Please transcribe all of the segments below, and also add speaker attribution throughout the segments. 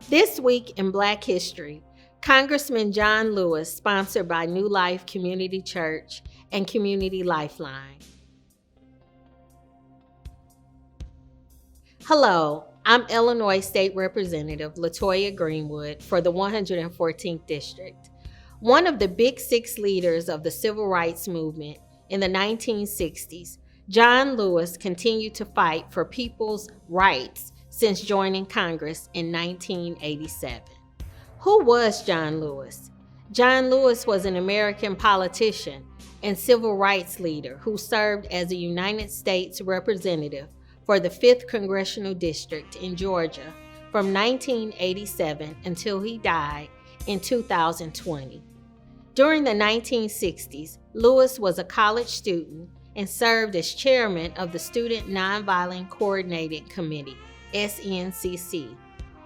Speaker 1: This week in Black History, Congressman John Lewis, sponsored by New Life Community Church and Community Lifeline. Hello, I'm Illinois State Representative LaToya Greenwood for the 114th District. One of the Big Six leaders of the Civil Rights Movement in the 1960s, John Lewis continued to fight for people's rights since joining Congress in 1987. Who was John Lewis? John Lewis was an American politician and civil rights leader who served as a United States Representative for the 5th Congressional District in Georgia from 1987 until he died in 2020. During the 1960s, Lewis was a college student and served as chairman of the Student Nonviolent Coordinating Committee, SNCC,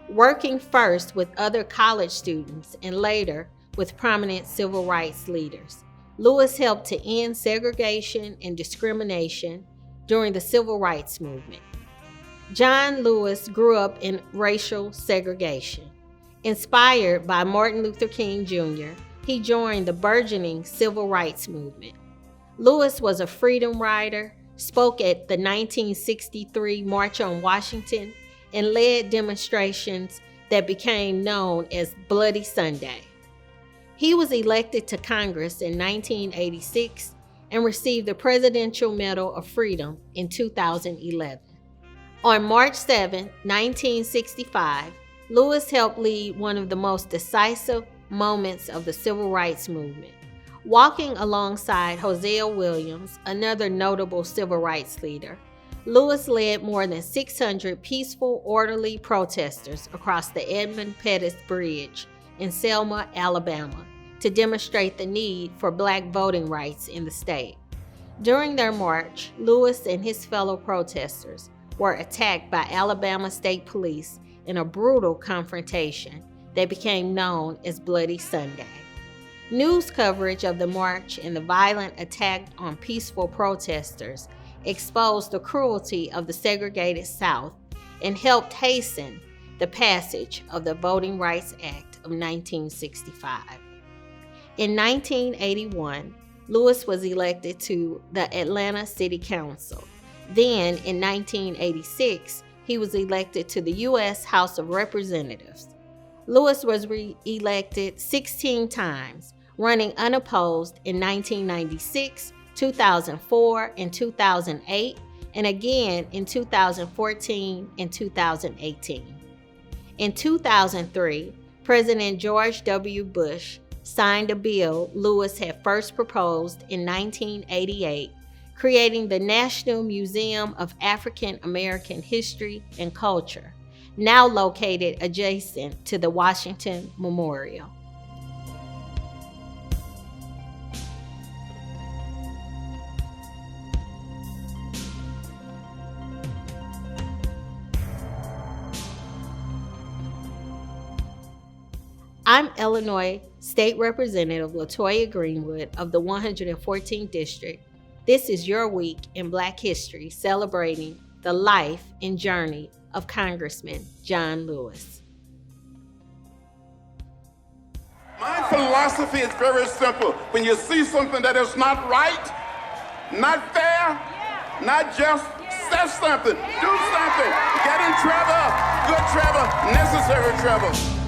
Speaker 1: working first with other college students and later with prominent civil rights leaders. Lewis helped to end segregation and discrimination during the civil rights movement. John Lewis grew up in racial segregation. Inspired by Martin Luther King Jr., he joined the burgeoning civil rights movement. Lewis was a freedom rider, spoke at the 1963 March on Washington, and led demonstrations that became known as Bloody Sunday. He was elected to Congress in 1986 and received the Presidential Medal of Freedom in 2011. On March 7, 1965, Lewis helped lead one of the most decisive moments of the civil rights movement. Walking alongside Hosea Williams, another notable civil rights leader, Lewis led more than 600 peaceful, orderly protesters across the Edmund Pettus Bridge in Selma, Alabama, to demonstrate the need for Black voting rights in the state. During their march, Lewis and his fellow protesters were attacked by Alabama State Police in a brutal confrontation that became known as Bloody Sunday. News coverage of the march and the violent attack on peaceful protesters exposed the cruelty of the segregated South and helped hasten the passage of the Voting Rights Act of 1965. In 1981, Lewis was elected to the Atlanta City Council. Then, in 1986, he was elected to the U.S. House of Representatives. Lewis was re-elected 16 times, running unopposed in 1996, 2004, and 2008, and again in 2014 and 2018. In 2003, President George W. Bush signed a bill Lewis had first proposed in 1988, creating the National Museum of African American History and Culture, now located adjacent to the Washington Memorial. I'm Illinois State Representative LaToya Greenwood of the 114th District. This is your week in Black History, celebrating the life and journey of Congressman John Lewis.
Speaker 2: My philosophy is very simple. When you see something that is not right, not fair, not just, say something, do something. Get in trouble, good trouble, necessary trouble.